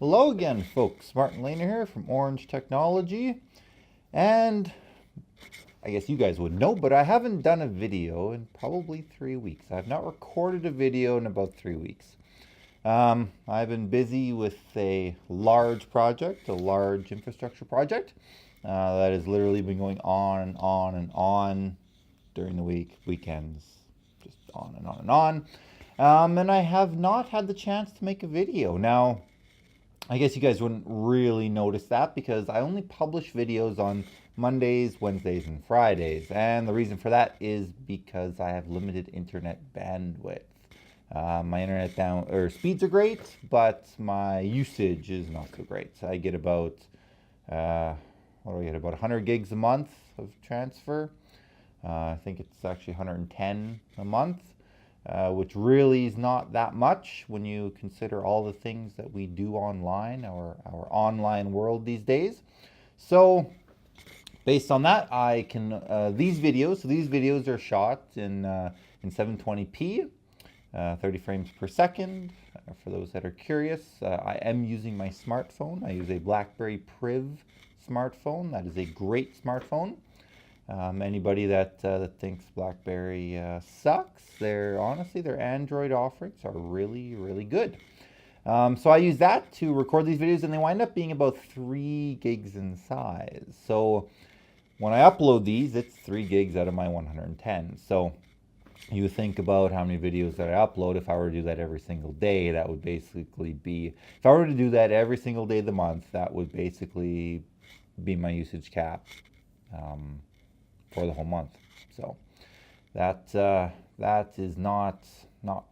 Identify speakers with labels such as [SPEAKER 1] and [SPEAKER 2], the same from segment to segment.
[SPEAKER 1] Hello again, folks. Martin Lehner here from Orange Technology. And I guess you guys would know, but I haven't done a video in probably 3 weeks. I've not recorded a video in about 3 weeks. I've been busy with a large project, a large infrastructure project that has literally been going on and on and on during the week, weekends, just on and on and on. And I have not had the chance to make a video. Now, I guess you guys wouldn't really notice that because I only publish videos on Mondays, Wednesdays, and Fridays. And the reason for that is because I have limited internet bandwidth. My internet speeds are great, but my usage is not so great. So I get about, what do I get? About 100 gigs a month of transfer. I think it's actually 110 a month. Which really is not that much when you consider all the things that we do online, our online world these days. So based on that, I can these videos are shot in 720p, 30 frames per second. For those that are curious, I am using my smartphone. I use a BlackBerry Priv smartphone. That is a great smartphone. Anybody that thinks BlackBerry sucks, their Android offerings are really, really good. So I use that to record these videos, and they wind up being about 3 gigs in size. So when I upload these, it's 3 gigs out of my 110. So you think about how many videos that I upload. If I were to do that every single day, that would basically be, if I were to do that every single day of the month, that would basically be my usage cap. For the whole month. So that is not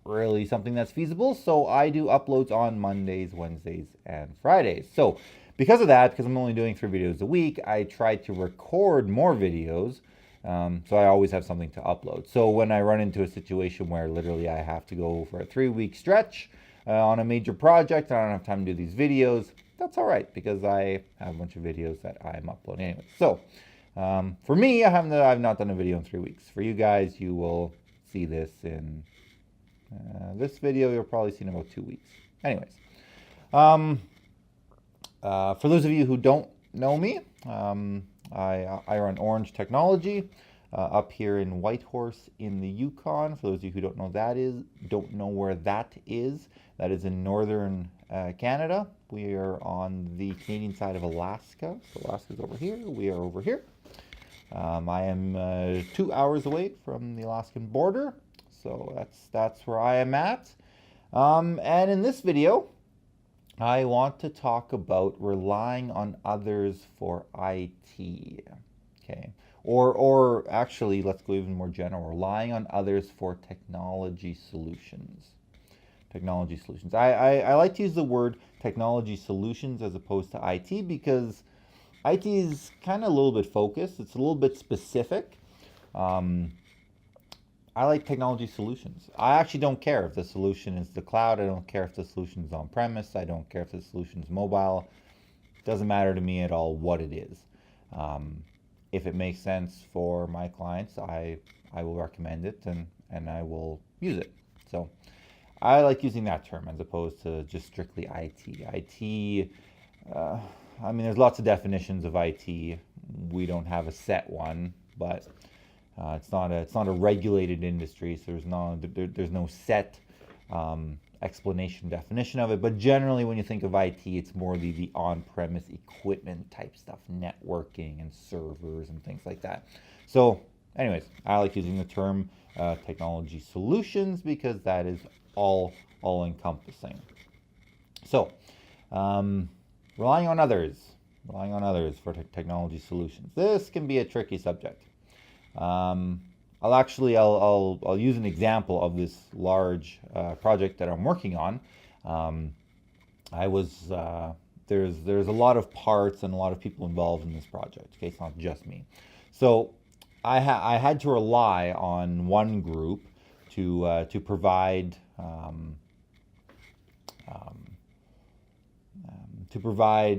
[SPEAKER 1] really something that's feasible. So I do uploads on Mondays, Wednesdays, and Fridays. So because of that, because I'm only doing 3 videos a week, I try to record more videos. So I always have something to upload. So when I run into a situation where literally I have to go for a 3-week stretch on a major project, I don't have time to do these videos, that's all right because I have a bunch of videos that I'm uploading anyway. So for me, I've not done a video in 3 weeks. For you guys, you will see this in this video. You'll probably see in about 2 weeks. Anyways, for those of you who don't know me, I run Orange Technology up here in Whitehorse in the Yukon. For those of you who don't know where that is in northern Canada. We are on the Canadian side of Alaska. So Alaska's over here. We are over here. I am 2 hours away from the Alaskan border, so that's where I am at. And in this video, I want to talk about relying on others for IT. Okay, or actually, let's go even more general: relying on others for technology solutions. Technology solutions. I like to use the word technology solutions as opposed to IT because IT is kind of a little bit focused. It's a little bit specific. I like technology solutions. I actually don't care if the solution is the cloud. I don't care if the solution is on-premise. I don't care if the solution is mobile. It doesn't matter to me at all what it is. If it makes sense for my clients, I will recommend it and I will use it. So I like using that term as opposed to just strictly IT. IT, I mean, there's lots of definitions of IT. We don't have a set one, but it's not a regulated industry, so there's no set explanation definition of it. But generally, when you think of IT, it's more the on-premise equipment type stuff, networking and servers and things like that. So, anyways, I like using the term technology solutions because that is all encompassing. So, relying on others for technology solutions. This can be a tricky subject. I'll use an example of this large project that I'm working on. There's a lot of parts and a lot of people involved in this project. Okay, it's not just me. So I had to rely on one group to provide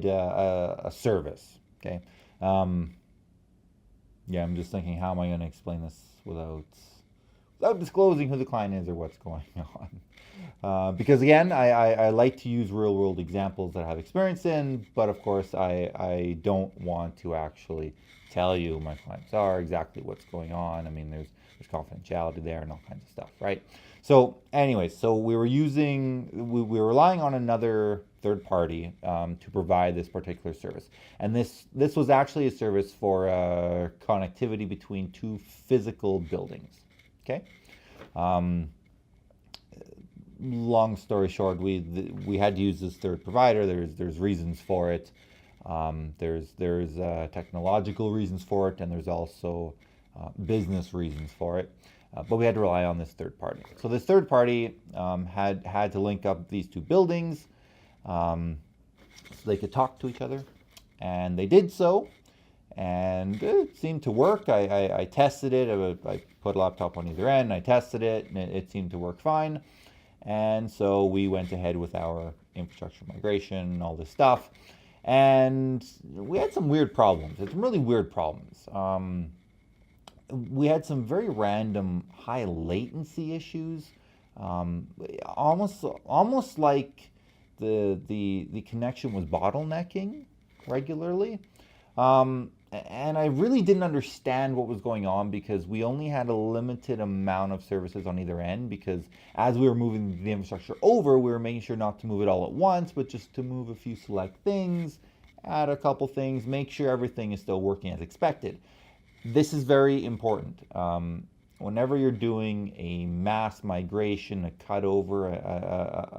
[SPEAKER 1] a service. Okay. Yeah, I'm just thinking, how am I going to explain this without disclosing who the client is or what's going on. Because again, I like to use real world examples that I have experience in, but of course I don't want to actually tell you who my clients are, exactly what's going on. I mean, there's confidentiality there and all kinds of stuff, right? So anyways, so we were relying on another third party to provide this particular service. And this was actually a service for connectivity between two physical buildings, okay? Long story short, we had to use this third provider. There's reasons for it. There's technological reasons for it, and there's also business reasons for it. But we had to rely on this third party. So this third party had to link up these two buildings so they could talk to each other, and they did so, and it seemed to work. I tested it. I put a laptop on either end. I tested it, and it seemed to work fine. And so we went ahead with our infrastructure migration, all this stuff, and we had some weird problems. It's really weird problems. We had some very random high latency issues, almost like the connection was bottlenecking regularly. And I really didn't understand what was going on because we only had a limited amount of services on either end, because as we were moving the infrastructure over, we were making sure not to move it all at once, but just to move a few select things, add a couple things, make sure everything is still working as expected. This is very important. Whenever you're doing a mass migration, a cutover,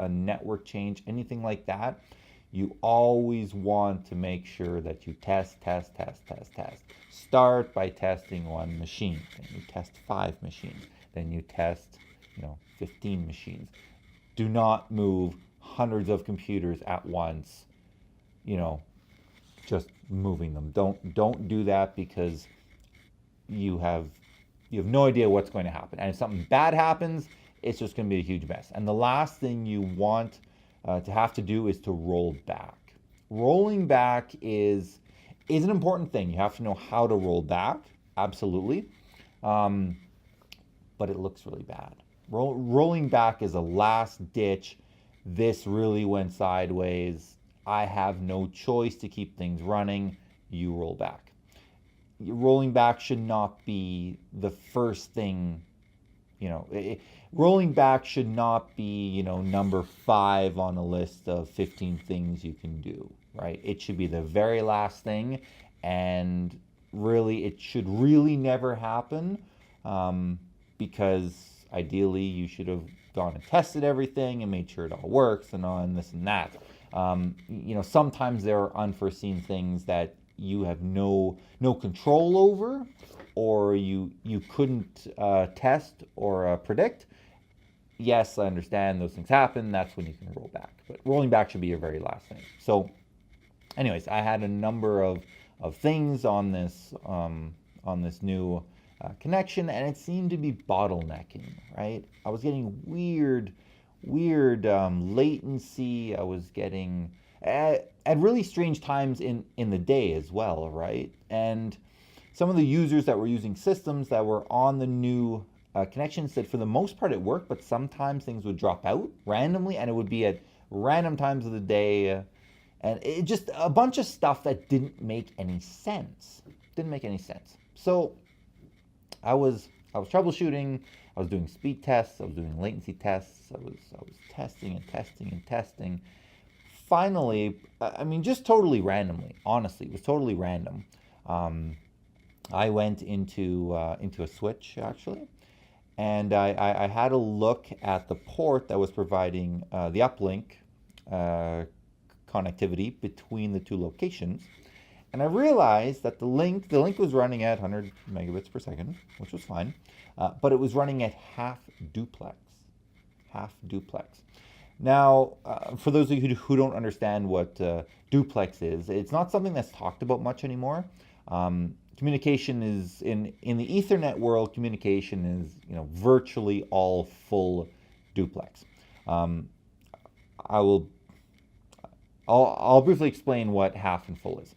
[SPEAKER 1] a network change, anything like that, you always want to make sure that you test. Start by testing one machine, then you test 5 machines, then you test 15 machines. Do not move hundreds of computers at once, just moving them. Don't do that, because you have no idea what's going to happen. And if something bad happens, it's just going to be a huge mess. And the last thing you want to have to do is to roll back. Rolling back is an important thing. You have to know how to roll back, absolutely. But it looks really bad. Rolling back is a last ditch. This really went sideways. I have no choice to keep things running. You roll back. Rolling back should not be the first thing, rolling back should not be, number 5 on a list of 15 things you can do, right? It should be the very last thing, and really, it should really never happen, because ideally you should have gone and tested everything and made sure it all works and this and that. Sometimes there are unforeseen things that you have no control over, or you couldn't test or predict. Yes, I understand those things happen. That's when you can roll back. But rolling back should be your very last thing. So anyways, I had a number of things on this new connection, and it seemed to be bottlenecking, right? I was getting weird latency. I was getting at really strange times in the day as well, right? And some of the users that were using systems that were on the new connection said for the most part it worked, but sometimes things would drop out randomly, and it would be at random times of the day, and it just a bunch of stuff that didn't make any sense. So I was troubleshooting. I was doing speed tests. I was doing latency tests. I was testing and testing. Finally, just totally randomly. Honestly, it was totally random. I went into a switch actually, and I had a look at the port that was providing the uplink connectivity between the two locations, and I realized that the link was running at 100 megabits per second, which was fine, but it was running at half duplex. Now, for those of you who don't understand what duplex is, it's not something that's talked about much anymore. Communication is in the Ethernet world. Communication is virtually all full duplex. I'll briefly explain what half and full is.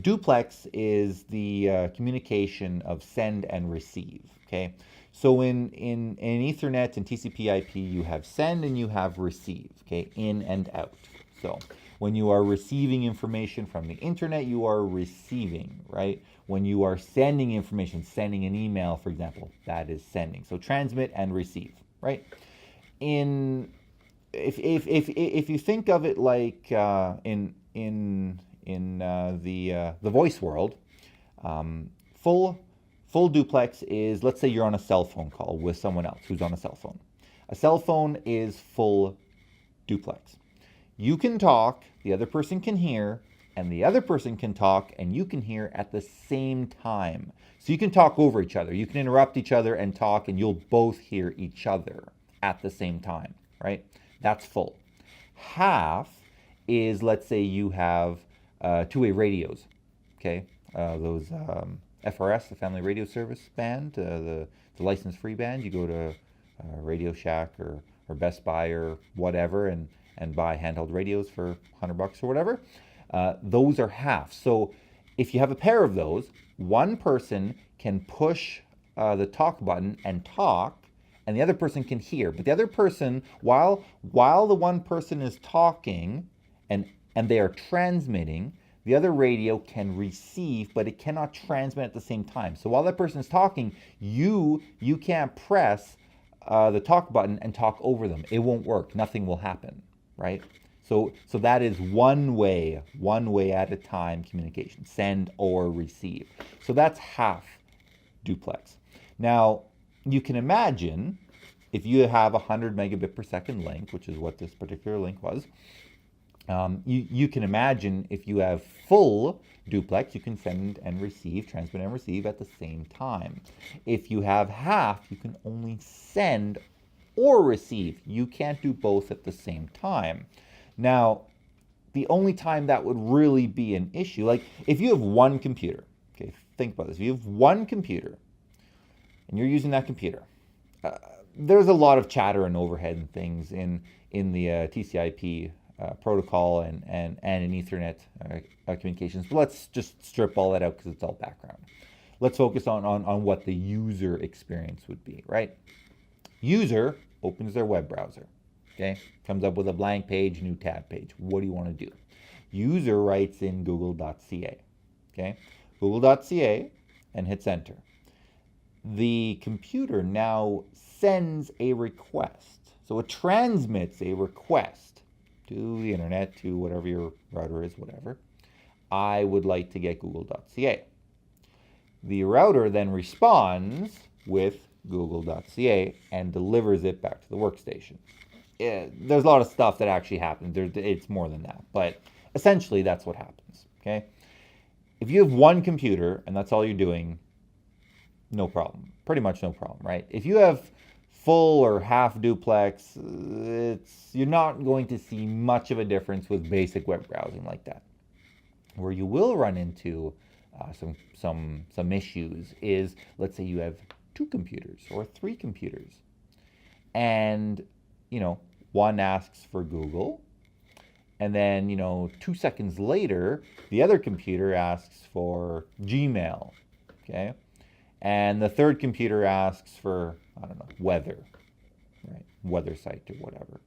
[SPEAKER 1] Duplex is the communication of send and receive. Okay, So in Ethernet and TCP/IP, you have send and you have receive, okay, in and out. So when you are receiving information from the internet, you are receiving, right? When you are sending information, sending an email, for example, that is sending. So transmit and receive, right? In if you think of it like the voice world, full duplex is, let's say you're on a cell phone call with someone else who's on a cell phone. A cell phone is full duplex. You can talk, the other person can hear, and the other person can talk and you can hear at the same time. So you can talk over each other. You can interrupt each other and talk, and you'll both hear each other at the same time, right? That's full. Half is, let's say you have two-way radios, okay? Those FRS, the Family Radio Service band, the license-free band. You go to Radio Shack or Best Buy or whatever and buy handheld radios for $100 or whatever. Those are half. So if you have a pair of those, one person can push the talk button and talk, and the other person can hear. But the other person, while the one person is talking and they are transmitting, the other radio can receive, but it cannot transmit at the same time. So while that person is talking, you can't press the talk button and talk over them. It won't work. Nothing will happen, right? So that is one way at a time communication, send or receive. So that's half duplex. Now, you can imagine if you have a 100 megabit per second link, which is what this particular link was, you can imagine if you have full duplex, you can send and receive, transmit and receive at the same time. If you have half, you can only send or receive. You can't do both at the same time. Now, the only time that would really be an issue, like if you have one computer, okay, think about this. If you have one computer and you're using that computer, there's a lot of chatter and overhead and things in the TCP/IP protocol and in Ethernet communications. But let's just strip all that out because it's all background. Let's focus on what the user experience would be, right? User opens their web browser, okay? Comes up with a blank page, new tab page. What do you want to do? User writes in google.ca, okay? Google.ca and hits enter. The computer now sends a request. So it transmits a request to the internet, to whatever your router is, whatever. I would like to get google.ca. The router then responds with google.ca and delivers it back to the workstation. There's a lot of stuff that actually happens. It's more than that, but essentially that's what happens, okay? If you have one computer and that's all you're doing, no problem. Pretty much no problem, right? If you have full or half duplex, you're not going to see much of a difference with basic web browsing like that. Where you will run into some issues is, let's say you have 2 computers or 3 computers, and one asks for Google, and then 2 seconds later the other computer asks for Gmail, okay, and the third computer asks for, I don't know, weather, right, weather site or whatever.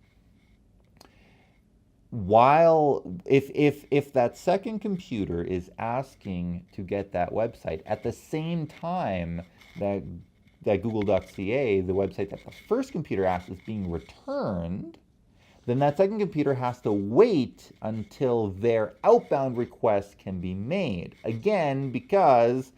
[SPEAKER 1] While if that second computer is asking to get that website at the same time that google.ca, the website that the first computer asked, is being returned, then that second computer has to wait until their outbound request can be made. Again, because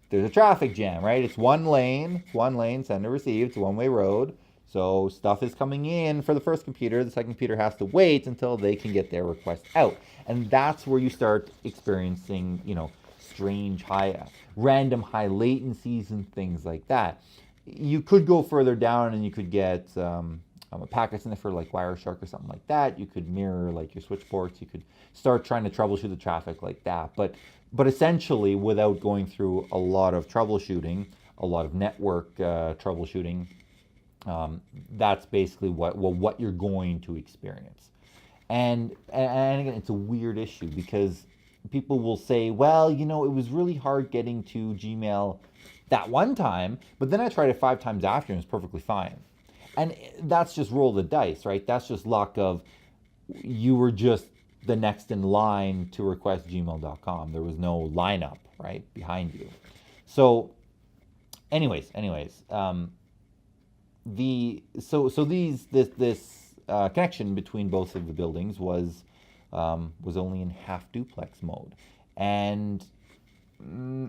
[SPEAKER 1] there's a traffic jam, right? It's one lane, send and receive, it's a one-way road. So stuff is coming in for the first computer. The second computer has to wait until they can get their request out. And that's where you start experiencing, strange random high latencies and things like that. You could go further down and you could get a packet sniffer like Wireshark or something like that. You could mirror like your switch ports. You could start trying to troubleshoot the traffic like that. But essentially, without going through a lot of troubleshooting, a lot of network troubleshooting, that's basically what you're going to experience. And again, it's a weird issue because people will say, well, you know, it was really hard getting to Gmail that one time, but then I tried it 5 times after and it was perfectly fine. And that's just roll the dice, right? That's just luck of you were just the next in line to request gmail.com. There was no lineup, right, behind you. So, anyways, this connection between both of the buildings was only in half duplex mode, and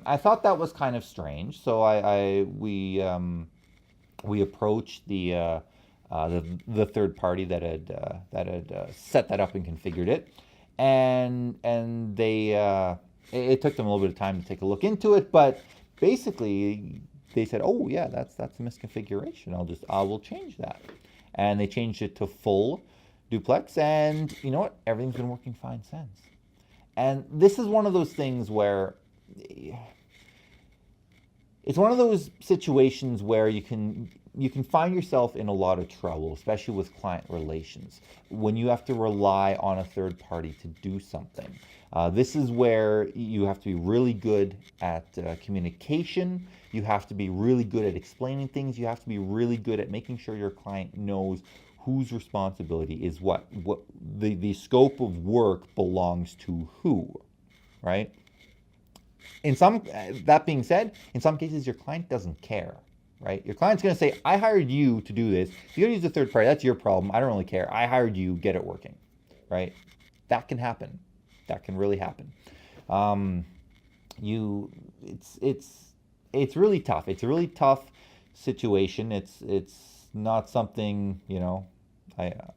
[SPEAKER 1] I thought that was kind of strange. So we approached the third party that had set that up and configured it, and it took them a little bit of time to take a look into it, but basically they said, oh yeah, that's a misconfiguration. I will change that, and they changed it to full duplex, and you know what? Everything's been working fine since. And this is one of those things where it's one of those situations where you can find yourself in a lot of trouble, especially with client relations, when you have to rely on a third party to do something. This is where you have to be really good at communication. You have to be really good at explaining things. You have to be really good at making sure your client knows whose responsibility is what the scope of work belongs to who, right? That being said, in some cases your client doesn't care, right? Your client's going to say, I hired you to do this. If you're going to use a third party, that's your problem. I don't really care. I hired you, get it working, right? That can happen. That can really happen. It's really tough. It's a really tough situation. It's not something, you know,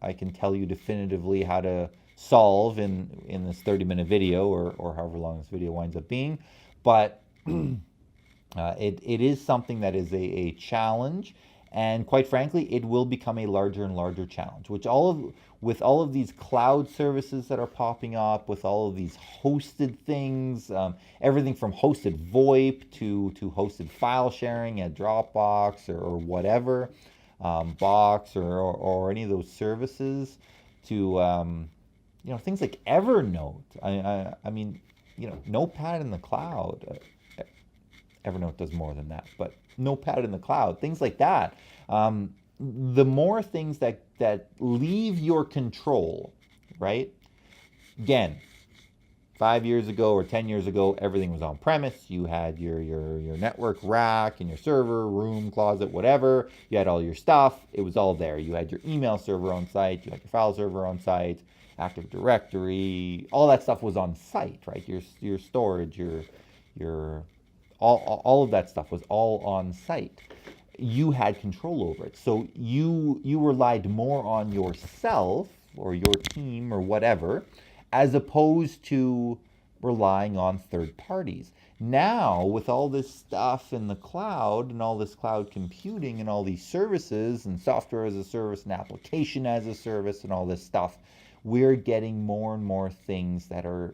[SPEAKER 1] I can tell you definitively how to solve in this 30-minute video or however long this video winds up being, but it is something that is a challenge, and quite frankly, it will become a larger and larger challenge. With all of these cloud services that are popping up, with all of these hosted things, everything from hosted VoIP to hosted file sharing at Dropbox or whatever, Box or any of those services, to you know, things like Evernote. I mean, you know, Notepad in the cloud. Evernote does more than that, but Notepad in the cloud, things like that. The more things that leave your control, right? Again, 5 years ago or 10 years ago, everything was on premise. You had your network rack and your server room, closet, whatever. You had all your stuff. It was all there. You had your email server on site. You had your file server on site. Active Directory, all that stuff was on site, right? Your storage, your all of that stuff was all on site. You had control over it. So you relied more on yourself or your team or whatever, as opposed to relying on third parties. Now, with all this stuff in the cloud and all this cloud computing and all these services and software as a service and application as a service and all this stuff, we're getting more and more things that are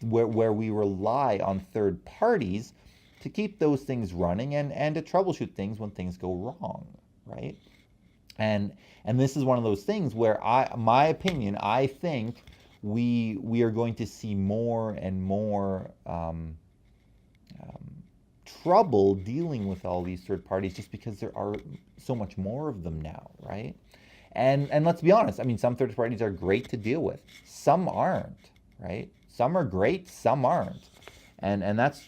[SPEAKER 1] where we rely on third parties to keep those things running and to troubleshoot things when things go wrong, right? And this is one of those things where my opinion, I think we are going to see more and more trouble dealing with all these third parties, just because there are so much more of them now, right? And let's be honest, I mean, some third parties are great to deal with. Some aren't, right? Some are great, some aren't. And that's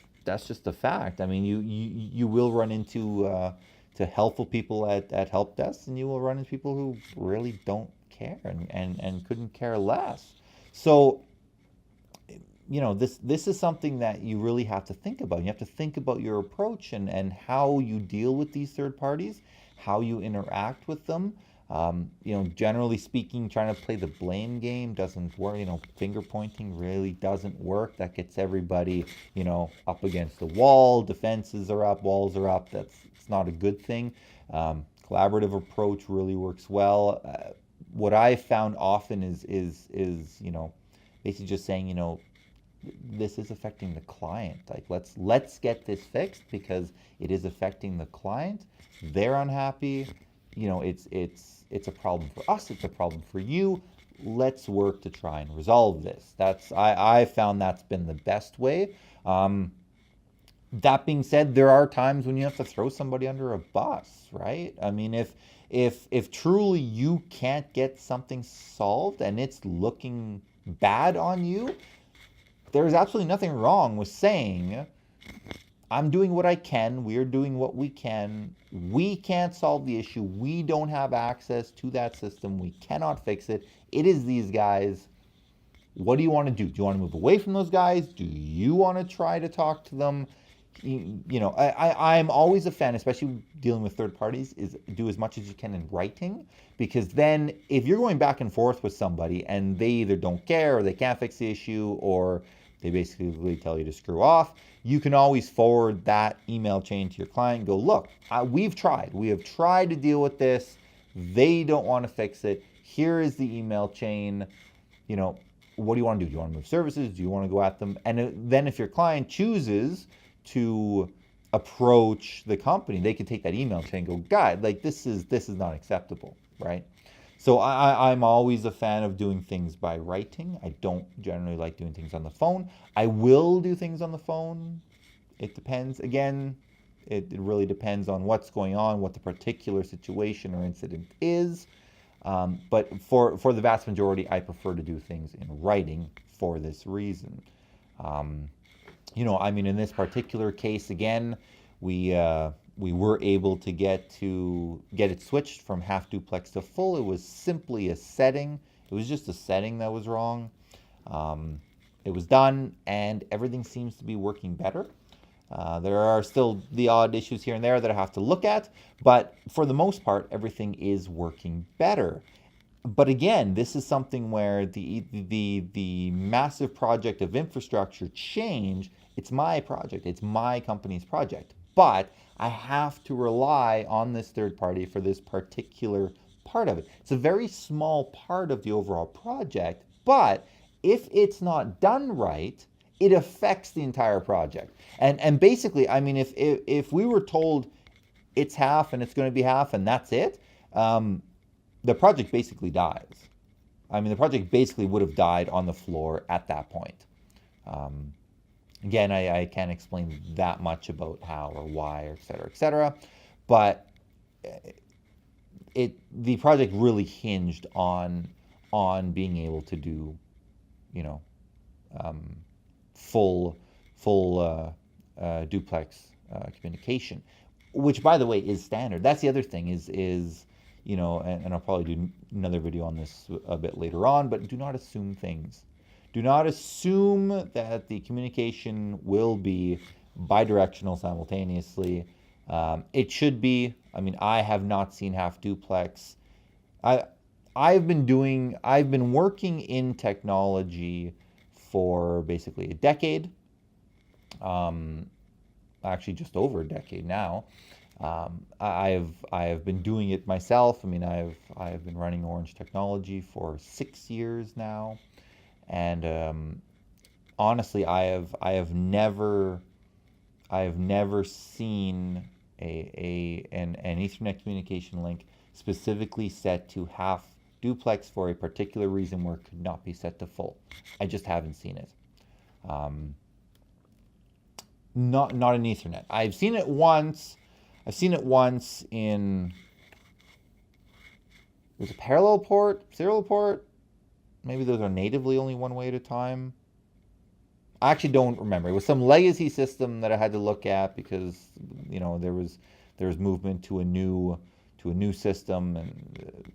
[SPEAKER 1] just a fact. I mean, you will run into to helpful people at help desks, and you will run into people who really don't care and couldn't care less. So, you know, this is something that you really have to think about. You have to think about your approach and how you deal with these third parties, how you interact with them. You know, generally speaking, trying to play the blame game doesn't work. You know, finger pointing really doesn't work. That gets everybody, you know, up against the wall. Defenses are up, walls are up. It's not a good thing. Collaborative approach really works well. What I found often is you know, basically just saying, you know, this is affecting the client. Like, let's get this fixed because it is affecting the client. They're unhappy. You know, it's a problem for us. It's a problem for you. let's work to try and resolve this. I found that's been the best way. That being said, there are times when you have to throw somebody under a bus, right? I mean, if truly you can't get something solved and it's looking bad on you, there's absolutely nothing wrong with saying, I'm doing what I can, we're doing what we can, we can't solve the issue, we don't have access to that system, we cannot fix it, it is these guys. What do you want to do? Do you want to move away from those guys? Do you want to try to talk to them? You know, I'm always a fan, especially dealing with third parties, is do as much as you can in writing, because then if you're going back and forth with somebody and they either don't care or they can't fix the issue or they basically tell you to screw off, you can always forward that email chain to your client and go, look, we have tried to deal with this, they don't want to fix it, here is the email chain, you know, what do you want to do? Do you want to move services? Do you want to go at them? And then if your client chooses to approach the company, they can take that email chain and go, God, like this is not acceptable, right? So I'm always a fan of doing things by writing. I don't generally like doing things on the phone. I will do things on the phone. It depends. Again, it really depends on what's going on, what the particular situation or incident is. But for the vast majority, I prefer to do things in writing for this reason. You know, I mean, in this particular case, again, we were able to get it switched from half duplex to full. It was simply a setting. It was just a setting that was wrong. It was done, and everything seems to be working better. There are still the odd issues here and there that I have to look at, but for the most part, everything is working better. But again, this is something where the massive project of infrastructure change, it's my project, it's my company's project, but I have to rely on this third party for this particular part of it. It's a very small part of the overall project, but if it's not done right, it affects the entire project. And basically, I mean, if we were told it's half and it's going to be half and that's it, the project basically dies. I mean, the project basically would have died on the floor at that point. Again, I can't explain that much about how or why, or et cetera, but the project really hinged on being able to do, you know, full duplex communication, which, by the way, is standard. That's the other thing is you know, and I'll probably do another video on this a bit later on, but do not assume things. Do not assume that the communication will be bidirectional simultaneously. It should be. I mean, I have not seen half duplex. I've been working in technology for basically a decade. Actually, just over a decade now. I have been doing it myself. I mean, I have been running Orange Technology for 6 years now, and honestly, I have never seen an Ethernet communication link specifically set to half duplex for a particular reason where it could not be set to full. I just haven't seen it. Not in Ethernet. I've seen it once in, it was a parallel port, serial port. Maybe those are natively only one way at a time. I actually don't remember. It was some legacy system that I had to look at because, you know, there was movement to a new system, and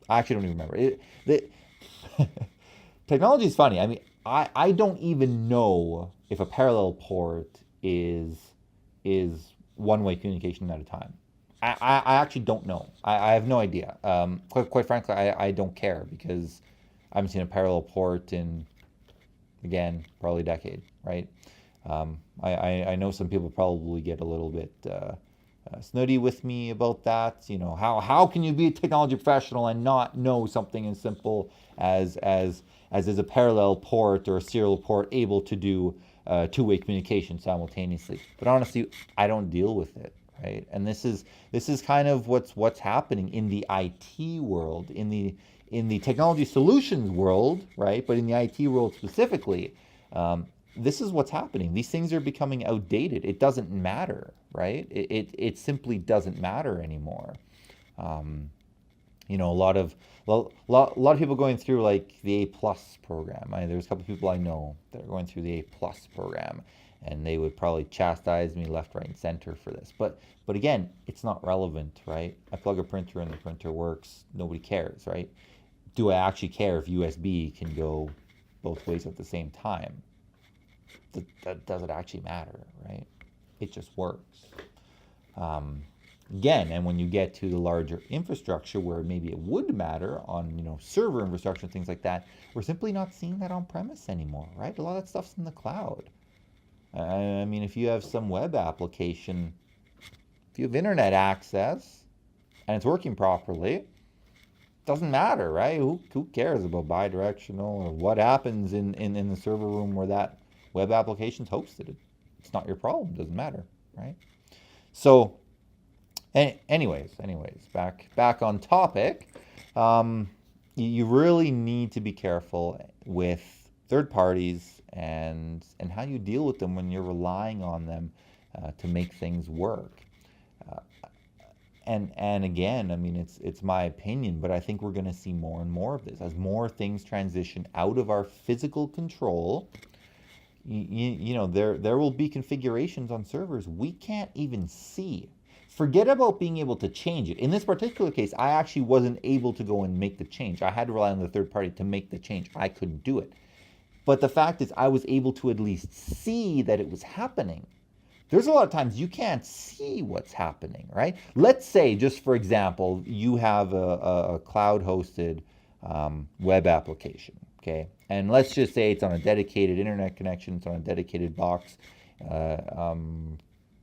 [SPEAKER 1] I actually don't even remember. Technology is funny. I mean, I don't even know if a parallel port is one-way communication at a time. I actually don't know. I have no idea. Quite frankly, I don't care because I haven't seen a parallel port in, again, probably a decade, right? I know some people probably get a little bit snooty with me about that. You know, how can you be a technology professional and not know something as simple as is a parallel port or a serial port able to do two-way communication simultaneously? But honestly, I don't deal with it, right? And this is kind of what's happening in the IT world, in in the technology solutions world, right, but in the IT world specifically, this is what's happening. These things are becoming outdated. It doesn't matter, right? It simply doesn't matter anymore. You know, a lot of people going through like the A+ program. There's a couple of people I know that are going through the A+ program, and they would probably chastise me left, right, and center for this. But again, it's not relevant, right? I plug a printer and the printer works. Nobody cares, right? Do I actually care if USB can go both ways at the same time? Does it actually matter, right? It just works. Again, and when you get to the larger infrastructure where maybe it would matter on, you know, server infrastructure and things like that, we're simply not seeing that on premise anymore, right? A lot of that stuff's in the cloud. I mean, if you have some web application, if you have internet access and it's working properly, doesn't matter, right? Who cares about bidirectional or what happens in the server room where that web application's hosted? It's not your problem. Doesn't matter, right? So, anyways, back on topic. You really need to be careful with third parties and how you deal with them when you're relying on them to make things work. And again, I mean, it's my opinion, but I think we're going to see more and more of this as more things transition out of our physical control. You know, there will be configurations on servers we can't even see. Forget about being able to change it. In this particular case, I actually wasn't able to go and make the change. I had to rely on the third party to make the change. I couldn't do it. But the fact is, I was able to at least see that it was happening. There's a lot of times you can't see what's happening, right? Let's say, just for example, you have a cloud-hosted web application, okay? And let's just say it's on a dedicated internet connection, it's on a dedicated box,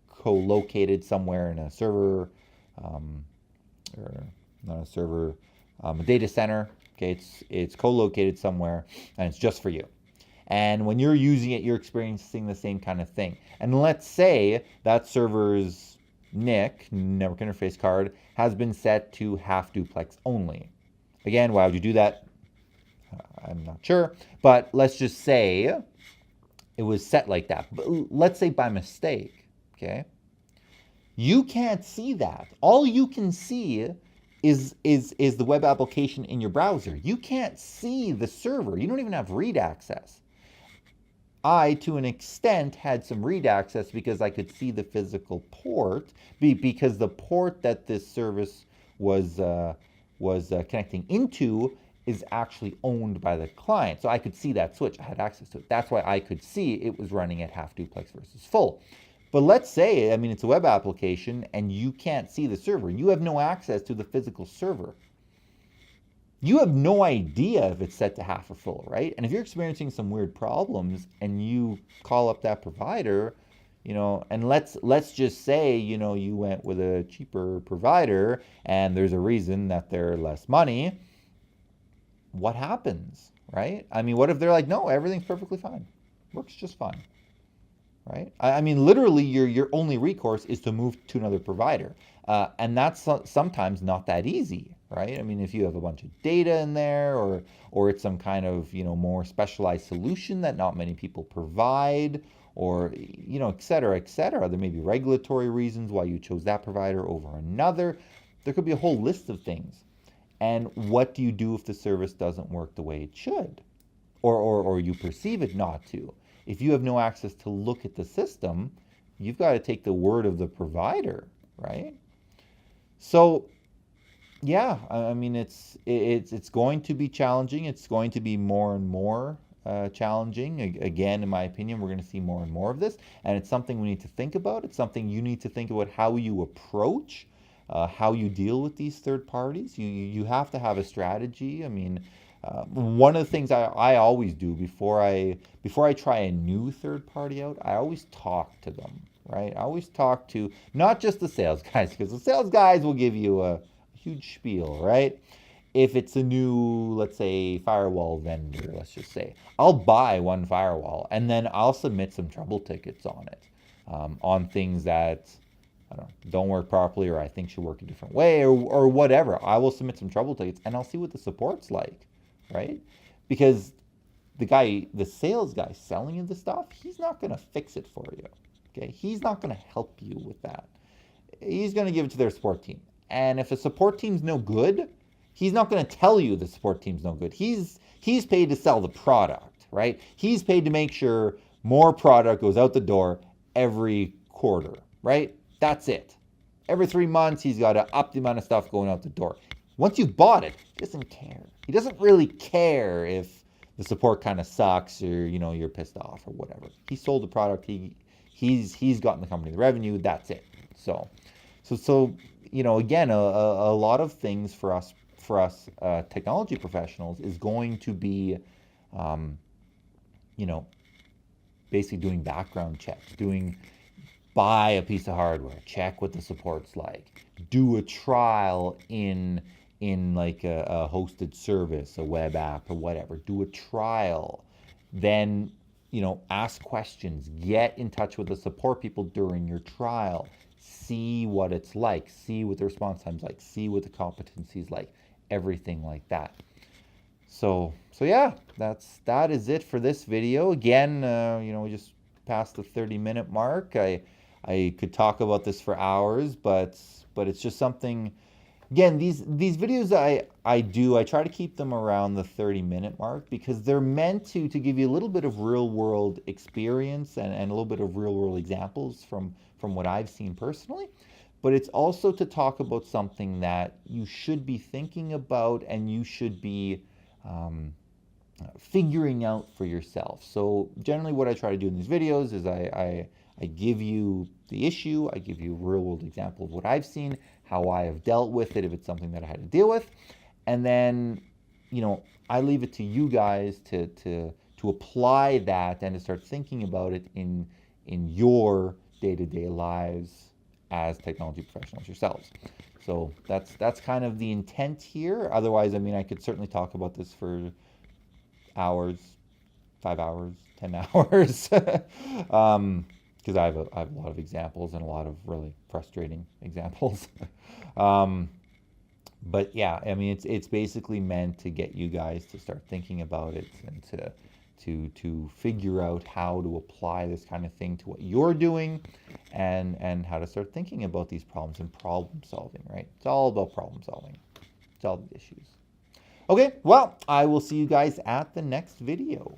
[SPEAKER 1] co-located somewhere in a server, or not a server, a data center, okay? It's co-located somewhere, and it's just for you. And when you're using it, you're experiencing the same kind of thing. And let's say that server's NIC, network interface card, has been set to half duplex only. Again, why would you do that? I'm not sure. But let's just say it was set like that. But let's say by mistake, okay? You can't see that. All you can see is the web application in your browser. You can't see the server. You don't even have read access. I, to an extent, had some read access because I could see the physical port, because the port that this service was connecting into is actually owned by the client. So I could see that switch. I had access to it. That's why I could see it was running at half duplex versus full. But let's say, I mean, it's a web application and you can't see the server. You have no access to the physical server. You have no idea if it's set to half or full, right? And if you're experiencing some weird problems and you call up that provider, you know, and let's just say, you know, you went with a cheaper provider and there's a reason that they're less money, what happens, right? I mean, what if they're like, no, everything's perfectly fine, works just fine, right? I mean, literally, your only recourse is to move to another provider, and that's sometimes not that easy, right? I mean, if you have a bunch of data in there, or it's some kind of, you know, more specialized solution that not many people provide, or, you know, et cetera, et cetera. There may be regulatory reasons why you chose that provider over another. There could be a whole list of things. And what do you do if the service doesn't work the way it should, or you perceive it not to? If you have no access to look at the system, you've got to take the word of the provider, right? So, yeah, I mean, it's going to be challenging. It's going to be more and more challenging. Again, in my opinion, we're going to see more and more of this, and it's something we need to think about. It's something you need to think about how you approach, how you deal with these third parties. You have to have a strategy. I mean, one of the things I always do before I try a new third party out, I always talk to them, right? I always talk to not just the sales guys, because the sales guys will give you a huge spiel, right? If it's a new, let's say, firewall vendor, let's just say, I'll buy one firewall and then I'll submit some trouble tickets on it, on things that don't work properly, or I think should work a different way, or whatever. I will submit some trouble tickets and I'll see what the support's like, right? Because the sales guy selling you the stuff, he's not going to fix it for you. Okay? He's not going to help you with that. He's going to give it to their support team. And if a support team's no good, he's not going to tell you the support team's no good. He's paid to sell the product, right? He's paid to make sure more product goes out the door every quarter, right? That's it. Every 3 months, he's got to up the amount of stuff going out the door. Once you've bought it, he doesn't care. He doesn't really care if the support kind of sucks or, you're pissed off or whatever. He sold the product. He's gotten the company the revenue. That's it. So again, a lot of things for us technology professionals is going to be, basically doing background checks, buy a piece of hardware, check what the support's like, do a trial in like a hosted service, a web app or whatever, do a trial, then, ask questions, get in touch with the support people during your trial, see what it's like, see what the response time's like, see what the competency's like, everything like that. So yeah, that is it for this video. Again, we just passed the 30-minute mark. I could talk about this for hours, but it's just something. Again, these videos I try to keep them around the 30-minute mark because they're meant to give you a little bit of real-world experience and a little bit of real-world examples from what I've seen personally. But it's also to talk about something that you should be thinking about and you should be figuring out for yourself. So generally what I try to do in these videos is I give you the issue, I give you a real world example of what I've seen, how I have dealt with it if it's something that I had to deal with, and then I leave it to you guys to apply that and to start thinking about it in your day-to-day lives as technology professionals yourselves. So that's kind of the intent here. Otherwise, I could certainly talk about this for hours, 5 hours, 10 hours. Because I have a lot of examples and a lot of really frustrating examples. But yeah, it's basically meant to get you guys to start thinking about it and to figure out how to apply this kind of thing to what you're doing and how to start thinking about these problems and problem solving, right? It's all about problem solving. Solve the issues. Okay, well, I will see you guys at the next video.